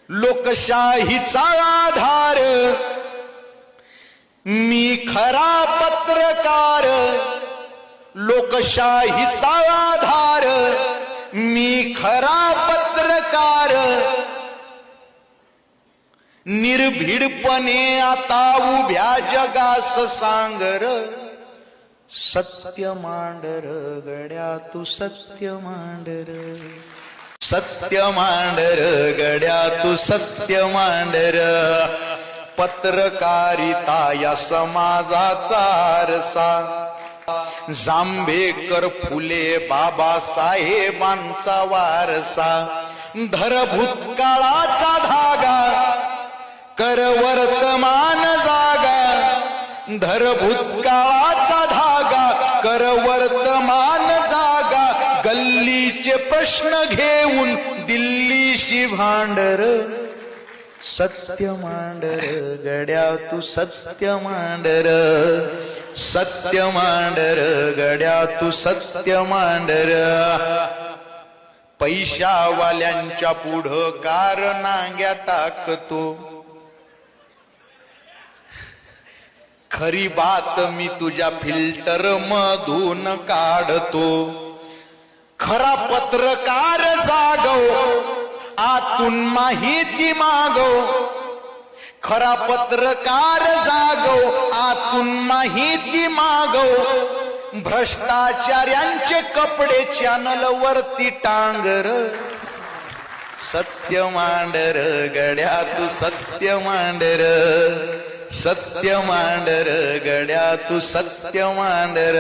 लोकशाहीचा आधार मी खरा पत्रकार, लोकशाहीचा आधार मी खरा पत्रकार, निर्भीडपणे आता उभ्या जगास सांगर, सत्य मांडर गड्या तू सत्य मांडर, सत्य मांडर गड्या तू सत्य मांडर, पत्रकारिता या समाजाचा आरसा, जांभेकर फुले बाबासाहेबांचा वारसा, धर भूतकाळाचा धागा कर वर्तमान जागा, धर भूतकाळाचा धागा कर वर्तमान जागा, गल्लीचे प्रश्न घेऊन दिल्लीशी भांडर, सत्य मांडर गड्या तू सत्य मांडर, सत्य मांडर गड्या तू सत्य मांडर, पैशावाल्यांच्या पुढं कार नांग्या टाकतो, खरी बात मी तुझ्या फिल्टर मधून काढतो, खरा पत्रकार जागव आतून माहिती मागव, खरा पत्रकार जागव आतून माहिती मागव, भ्रष्टाचार्यांचे कपडे चॅनल वरती टांगर, सत्य मांडर गड्या तू सत्य मांडर, सत्य मांडर गड्या तू सत्य मांडर.